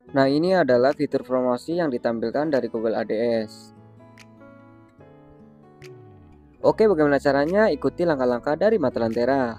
Nah, ini adalah fitur promosi yang ditampilkan dari Google Ads. Oke, bagaimana caranya? Ikuti langkah-langkah dari Mata Lentera.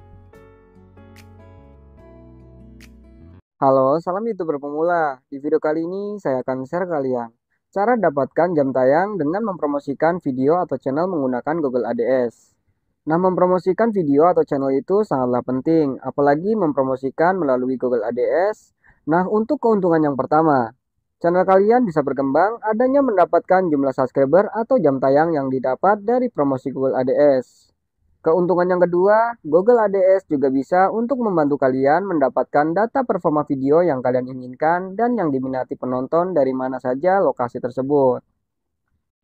Halo, salam YouTuber pemula. Di video kali ini saya akan share kalian cara dapatkan jam tayang dengan mempromosikan video atau channel menggunakan Google Ads. Nah, mempromosikan video atau channel itu sangatlah penting, apalagi mempromosikan melalui Google Ads. Nah, untuk keuntungan yang pertama, channel kalian bisa berkembang adanya mendapatkan jumlah subscriber atau jam tayang yang didapat dari promosi Google Ads. Keuntungan yang kedua, Google Ads juga bisa untuk membantu kalian mendapatkan data performa video yang kalian inginkan dan yang diminati penonton dari mana saja lokasi tersebut.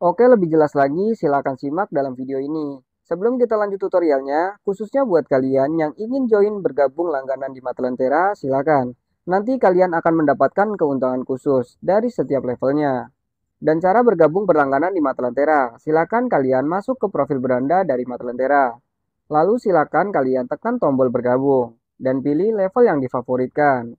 Oke, lebih jelas lagi silakan simak dalam video ini. Sebelum kita lanjut tutorialnya, khususnya buat kalian yang ingin join bergabung langganan di Mata Lentera, silakan. Nanti kalian akan mendapatkan keuntungan khusus dari setiap levelnya. Dan cara bergabung berlangganan di Mata Lentera, silakan kalian masuk ke profil beranda dari Mata Lentera. Lalu silakan kalian tekan tombol bergabung dan pilih level yang difavoritkan.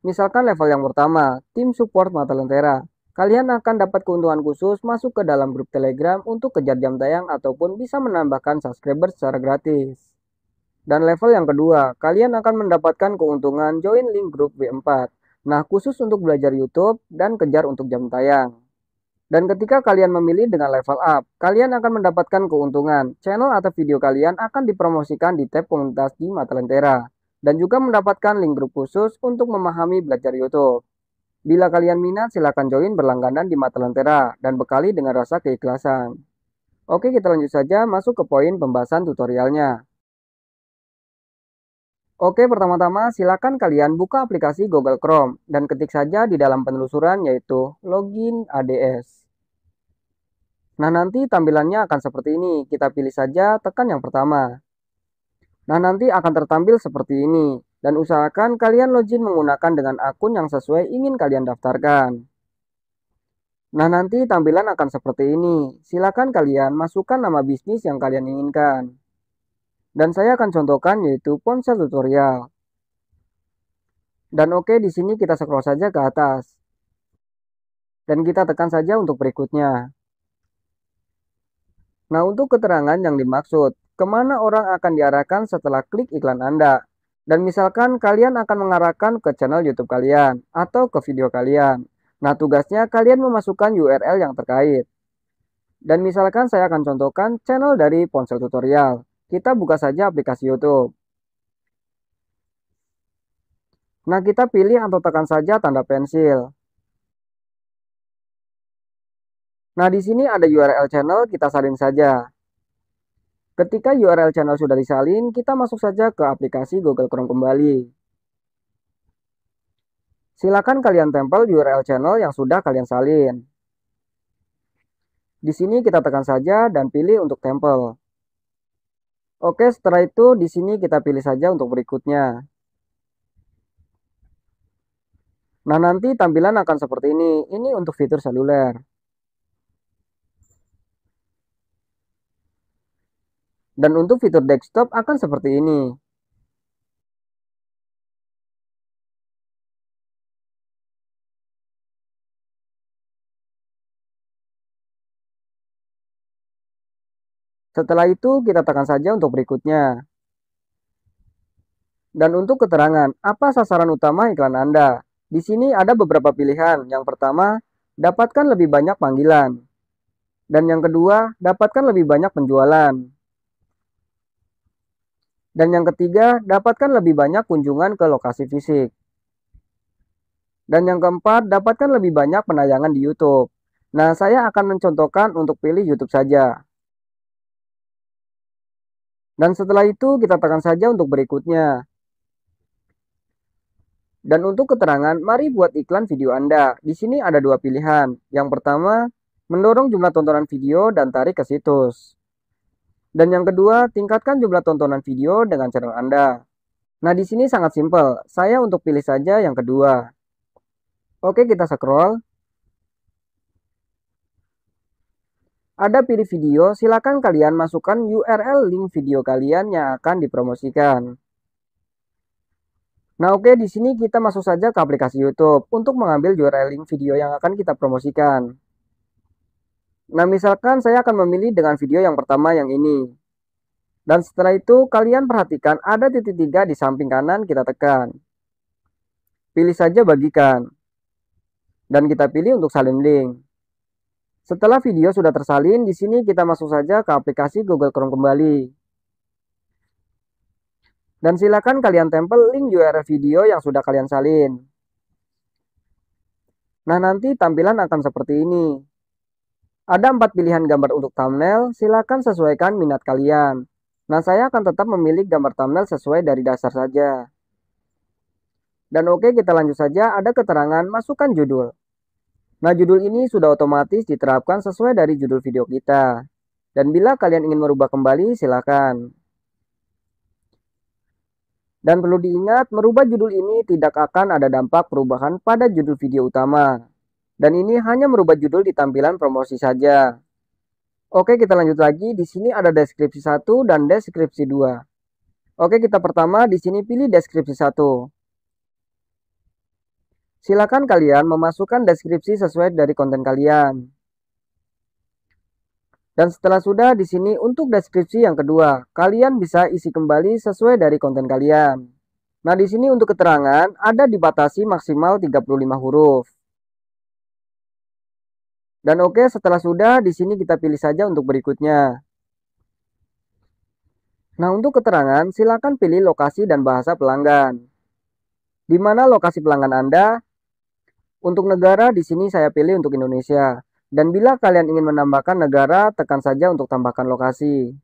Misalkan level yang pertama, tim support Mata Lentera. Kalian akan dapat keuntungan khusus masuk ke dalam grup Telegram untuk kejar jam tayang ataupun bisa menambahkan subscriber secara gratis. Dan level yang kedua, kalian akan mendapatkan keuntungan join link grup W4. Nah, khusus untuk belajar YouTube dan kejar untuk jam tayang. Dan ketika kalian memilih dengan level up, kalian akan mendapatkan keuntungan. Channel atau video kalian akan dipromosikan di tab komunitas di Mata Lentera. Dan juga mendapatkan link grup khusus untuk memahami belajar YouTube. Bila kalian minat, silakan join berlangganan di Mata Lentera dan bekali dengan rasa keikhlasan. Oke, kita lanjut saja masuk ke poin pembahasan tutorialnya. Oke, pertama-tama silakan kalian buka aplikasi Google Chrome dan ketik saja di dalam penelusuran yaitu login ADS. Nah, nanti tampilannya akan seperti ini. Kita pilih saja, tekan yang pertama. Nah, nanti akan tertampil seperti ini. Dan usahakan kalian login menggunakan dengan akun yang sesuai ingin kalian daftarkan. Nah, nanti tampilan akan seperti ini. Silakan kalian masukkan nama bisnis yang kalian inginkan. Dan saya akan contohkan yaitu ponsel tutorial. Dan oke, di sini kita scroll saja ke atas. Dan kita tekan saja untuk berikutnya. Nah, untuk keterangan yang dimaksud, kemana orang akan diarahkan setelah klik iklan Anda. Dan misalkan kalian akan mengarahkan ke channel YouTube kalian atau ke video kalian. Nah, tugasnya kalian memasukkan URL yang terkait. Dan misalkan saya akan contohkan channel dari ponsel tutorial. Kita buka saja aplikasi YouTube. Nah, kita pilih atau tekan saja tanda pensil. Nah, di sini ada URL channel, kita salin saja. Ketika URL channel sudah disalin, kita masuk saja ke aplikasi Google Chrome kembali. Silakan kalian tempel URL channel yang sudah kalian salin. Di sini kita tekan saja dan pilih untuk tempel. Oke, setelah itu di sini kita pilih saja untuk berikutnya. Nah, nanti tampilan akan seperti ini. Ini untuk fitur seluler. Dan untuk fitur desktop akan seperti ini. Setelah itu kita tekan saja untuk berikutnya. Dan untuk keterangan, apa sasaran utama iklan Anda? Di sini ada beberapa pilihan. Yang pertama, dapatkan lebih banyak panggilan. Dan yang kedua, dapatkan lebih banyak penjualan. Dan yang ketiga, dapatkan lebih banyak kunjungan ke lokasi fisik. Dan yang keempat, dapatkan lebih banyak penayangan di YouTube. Nah, saya akan mencontohkan untuk pilih YouTube saja. Dan setelah itu, kita tekan saja untuk berikutnya. Dan untuk keterangan, mari buat iklan video Anda. Di sini ada dua pilihan. Yang pertama, mendorong jumlah tontonan video dan tarik ke situs. Dan yang kedua, tingkatkan jumlah tontonan video dengan channel Anda. Nah, di sini sangat simpel. Saya untuk pilih saja yang kedua. Oke, kita scroll. Ada pilih video, silakan kalian masukkan URL link video kalian yang akan dipromosikan. Nah, oke, di sini kita masuk saja ke aplikasi YouTube untuk mengambil URL link video yang akan kita promosikan. Nah, misalkan saya akan memilih dengan video yang pertama yang ini. Dan setelah itu kalian perhatikan ada titik 3 di samping kanan, kita tekan. Pilih saja bagikan. Dan kita pilih untuk salin link. Setelah video sudah tersalin, di sini kita masuk saja ke aplikasi Google Chrome kembali. Dan silakan kalian tempel link URL video yang sudah kalian salin. Nah, nanti tampilan akan seperti ini. Ada 4 pilihan gambar untuk thumbnail, silakan sesuaikan minat kalian. Nah, saya akan tetap memilih gambar thumbnail sesuai dari dasar saja. Dan oke, kita lanjut saja, ada keterangan masukkan judul. Nah, judul ini sudah otomatis diterapkan sesuai dari judul video kita. Dan bila kalian ingin merubah kembali, silakan. Dan perlu diingat, merubah judul ini tidak akan ada dampak perubahan pada judul video utama. Dan ini hanya merubah judul di tampilan promosi saja. Oke, kita lanjut lagi. Di sini ada deskripsi 1 dan deskripsi 2. Oke, kita pertama di sini pilih deskripsi 1. Silakan kalian memasukkan deskripsi sesuai dari konten kalian. Dan setelah sudah, di sini untuk deskripsi yang kedua, kalian bisa isi kembali sesuai dari konten kalian. Nah, di sini untuk keterangan ada dibatasi maksimal 35 huruf. Dan oke, setelah sudah, di sini kita pilih saja untuk berikutnya. Nah, untuk keterangan silakan pilih lokasi dan bahasa pelanggan. Di mana lokasi pelanggan Anda? Untuk negara di sini saya pilih untuk Indonesia. Dan bila kalian ingin menambahkan negara, tekan saja untuk tambahkan lokasi.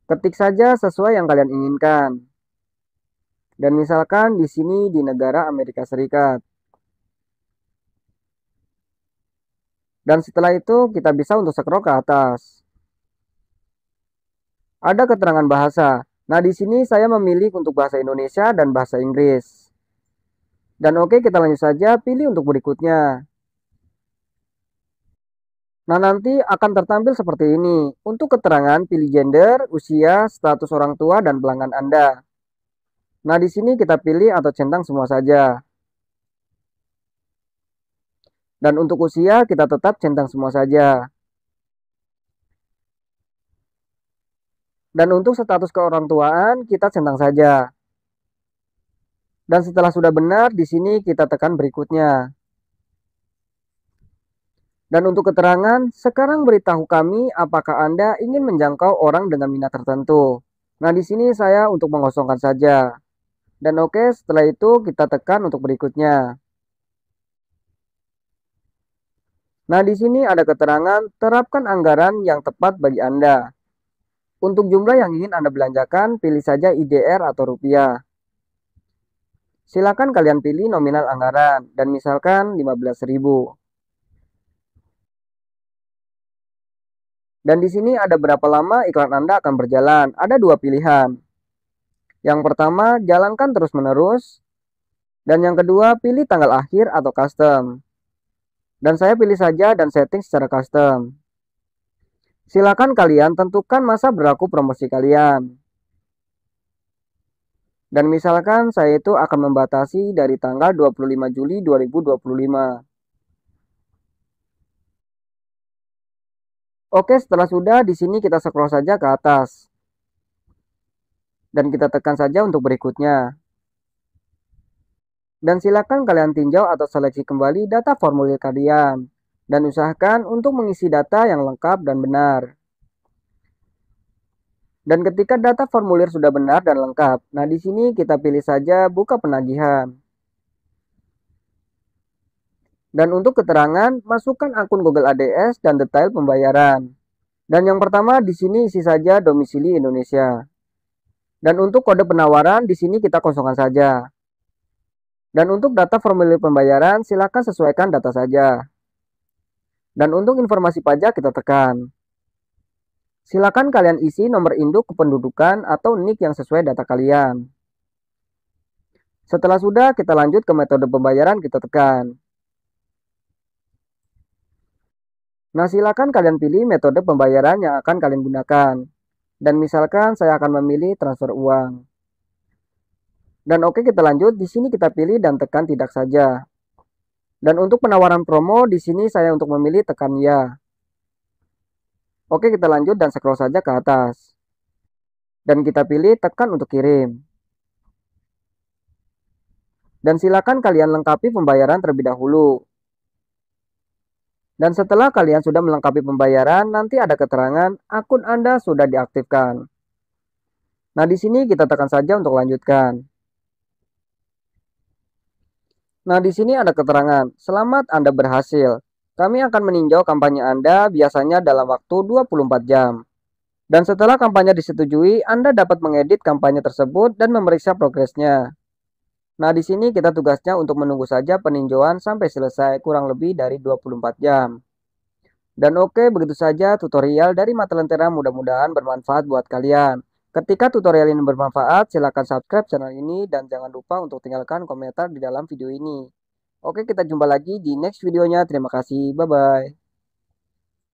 Ketik saja sesuai yang kalian inginkan. Dan misalkan di sini di negara Amerika Serikat. Dan setelah itu kita bisa untuk scroll ke atas. Ada keterangan bahasa. Nah, di sini saya memilih untuk bahasa Indonesia dan bahasa Inggris. Dan oke, kita lanjut saja, pilih untuk berikutnya. Nah, nanti akan tertampil seperti ini. Untuk keterangan, pilih gender, usia, status orang tua, dan pelanggan Anda. Nah, di sini kita pilih atau centang semua saja. Dan untuk usia, kita tetap centang semua saja. Dan untuk status keorangtuaan, kita centang saja. Dan setelah sudah benar, di sini kita tekan berikutnya. Dan untuk keterangan, sekarang beritahu kami apakah Anda ingin menjangkau orang dengan minat tertentu. Nah, di sini saya untuk mengosongkan saja. Dan oke, setelah itu kita tekan untuk berikutnya. Nah, di sini ada keterangan terapkan anggaran yang tepat bagi Anda. Untuk jumlah yang ingin Anda belanjakan, pilih saja IDR atau rupiah. Silakan kalian pilih nominal anggaran dan misalkan 15.000. Dan di sini ada berapa lama iklan Anda akan berjalan. Ada 2 pilihan. Yang pertama, jalankan terus-menerus. Dan yang kedua, pilih tanggal akhir atau custom. Dan saya pilih saja dan setting secara custom. Silakan kalian tentukan masa berlaku promosi kalian. Dan misalkan saya itu akan membatasi dari tanggal 25 Juli 2025. Oke, setelah sudah, di sini kita scroll saja ke atas. Dan kita tekan saja untuk berikutnya. Dan silakan kalian tinjau atau seleksi kembali data formulir kalian. Dan usahakan untuk mengisi data yang lengkap dan benar. Dan ketika data formulir sudah benar dan lengkap, nah di sini kita pilih saja buka penagihan. Dan untuk keterangan, masukkan akun Google ADS dan detail pembayaran. Dan yang pertama di sini isi saja domisili Indonesia. Dan untuk kode penawaran di sini kita kosongkan saja. Dan untuk data formulir pembayaran silakan sesuaikan data saja. Dan untuk informasi pajak kita tekan. Silakan kalian isi nomor induk kependudukan atau NIK yang sesuai data kalian. Setelah sudah, kita lanjut ke metode pembayaran, kita tekan. Nah, silakan kalian pilih metode pembayaran yang akan kalian gunakan. Dan misalkan saya akan memilih transfer uang. Dan oke, kita lanjut. Di sini kita pilih dan tekan tidak saja. Dan untuk penawaran promo di sini saya untuk memilih tekan ya. Oke, kita lanjut dan scroll saja ke atas. Dan kita pilih tekan untuk kirim. Dan silakan kalian lengkapi pembayaran terlebih dahulu. Dan setelah kalian sudah melengkapi pembayaran, nanti ada keterangan akun Anda sudah diaktifkan. Nah, di sini kita tekan saja untuk lanjutkan. Nah, di sini ada keterangan, selamat Anda berhasil. Kami akan meninjau kampanye Anda biasanya dalam waktu 24 jam. Dan setelah kampanye disetujui, Anda dapat mengedit kampanye tersebut dan memeriksa progresnya. Nah, di sini kita tugasnya untuk menunggu saja peninjauan sampai selesai kurang lebih dari 24 jam. Dan oke, begitu saja tutorial dari Mata Lentera, mudah-mudahan bermanfaat buat kalian. Ketika tutorial ini bermanfaat, silahkan subscribe channel ini dan jangan lupa untuk tinggalkan komentar di dalam video ini. Oke, kita jumpa lagi di next videonya. Terima kasih, bye-bye.